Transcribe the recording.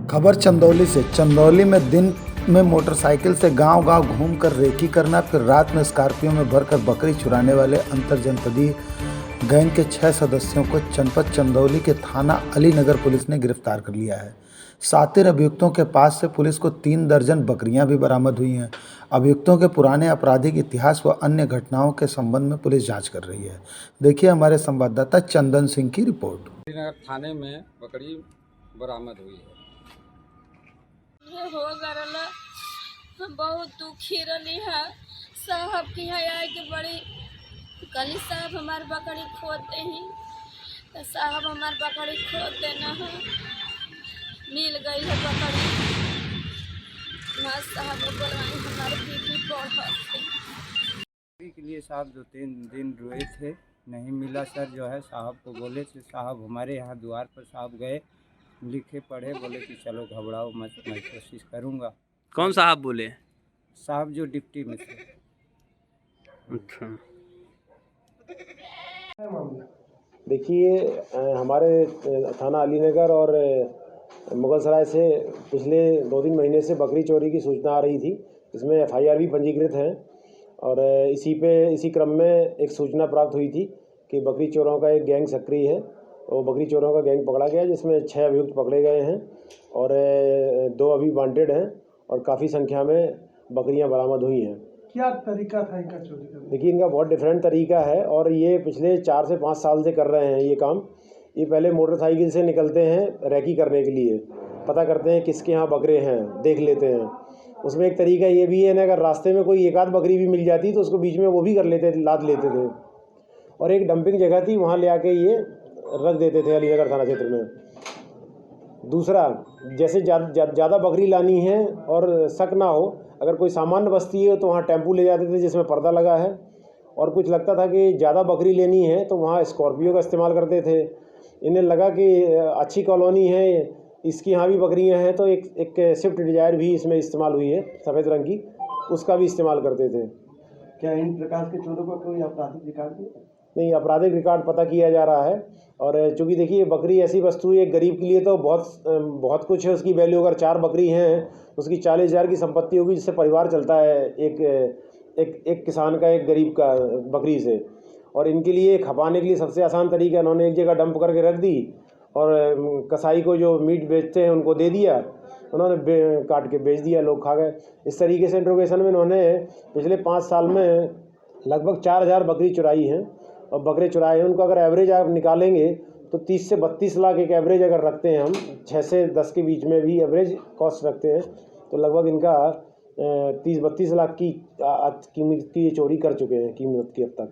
खबर चंदौली से। चंदौली में दिन में मोटरसाइकिल से गांव-गांव घूमकर रेकी करना, फिर रात में स्कॉर्पियो में भरकर बकरी चुराने वाले अंतरजनपदीय गैंग के 6 सदस्यों को जनपद चंदौली के थाना अलीनगर पुलिस ने गिरफ्तार कर लिया है। 7 अभियुक्तों के पास से पुलिस को 3 दर्जन बकरियां भी बरामद हुई हैं। अभियुक्तों के पुराने आपराधिक इतिहास व अन्य घटनाओं के संबंध में पुलिस जांच कर रही है। देखिए हमारे संवाददाता चंदन सिंह की रिपोर्ट। अलीनगर थाने में बकरी बरामद हुई है। ये हो गरल हम बहुत दुखी रही है। साहब की हया के बड़ी कली साहब हमार बकरी खोते हैं, तो साहब हमार बकरी खोद देना है। मिल गई है बकरी, साहब ने बोलाई हमारे पीठी पौधे के लिए साहब 2-3 दिन रोए थे, नहीं मिला सर। जो है साहब को बोले थे, साहब हमारे यहाँ द्वार पर साहब गए, लिखे पढ़े, बोले कि चलो घबराओ मत, मैं कोशिश करूँगा। कौन साहब बोले? साहब जो डिप्टी में थे। अच्छा, देखिए हमारे थाना अलीनगर और मुगलसराय से पिछले 2-3 महीने से बकरी चोरी की सूचना आ रही थी। इसमें FIR भी पंजीकृत हैं और इसी क्रम में एक सूचना प्राप्त हुई थी कि बकरी चोरों का एक गैंग सक्रिय है और बकरी चोरों का गैंग पकड़ा गया, जिसमें 6 अभियुक्त पकड़े गए हैं और 2 अभी वांटेड हैं और काफ़ी संख्या में बकरियां बरामद हुई हैं। क्या तरीका था इनका चोरी करने का? देखिए इनका बहुत डिफरेंट तरीका है और ये पिछले 4 से 5 साल से कर रहे हैं ये काम। ये पहले मोटरसाइकिल से निकलते हैं रैकी करने के लिए, पता करते हैं किसके यहाँ बकरे हैं, देख लेते हैं। उसमें एक तरीका ये भी है ना, अगर रास्ते में कोई एक आध बकरी भी मिल जाती तो उसको बीच में वो भी कर लेते, लाद लेते थे। और एक डंपिंग जगह थी, वहाँ ले आके ये रख देते थे अलीनगर थाना क्षेत्र में। दूसरा, जैसे ज़्यादा बकरी लानी है और शक ना हो, अगर कोई सामान्य बस्ती है तो वहाँ टेम्पू ले जाते थे जिसमें पर्दा लगा है, और कुछ लगता था कि ज़्यादा बकरी लेनी है तो वहाँ स्कॉर्पियो का इस्तेमाल करते थे। इन्हें लगा कि अच्छी कॉलोनी है, इसकी यहाँ भी बकरियाँ हैं, तो एक स्विफ्ट डिजायर भी इसमें इस्तेमाल हुई है सफ़ेद रंग की, उसका भी इस्तेमाल करते थे। क्या इन प्रकार के चोरों का कोई आपराधिक रिकॉर्ड नहीं, आपराधिक रिकॉर्ड पता किया जा रहा है। और चूँकि देखिए बकरी ऐसी वस्तु है, एक गरीब के लिए तो बहुत कुछ है उसकी वैल्यू। अगर 4 बकरी हैं उसकी 40,000 की संपत्ति होगी, जिससे परिवार चलता है एक किसान का, एक गरीब का बकरी से। और इनके लिए खपाने के लिए सबसे आसान तरीका, इन्होंने एक जगह डंप करके रख दी और कसाई को जो मीट बेचते हैं उनको दे दिया, उन्होंने काट के बेच दिया, लोग खा गए। इस तरीके से इंट्रोगेशन में इन्होंने पिछले 5 साल में लगभग 4,000 बकरी चुराई हैं। और बकरे चुराए हैं उनको अगर एवरेज आप निकालेंगे तो 30 से 32 लाख एक एवरेज अगर रखते हैं हम, 6 से 10 के बीच में भी एवरेज कॉस्ट रखते हैं, तो लगभग इनका 30-32 लाख की कीमत की चोरी कर चुके हैं, कीमत की अब तक।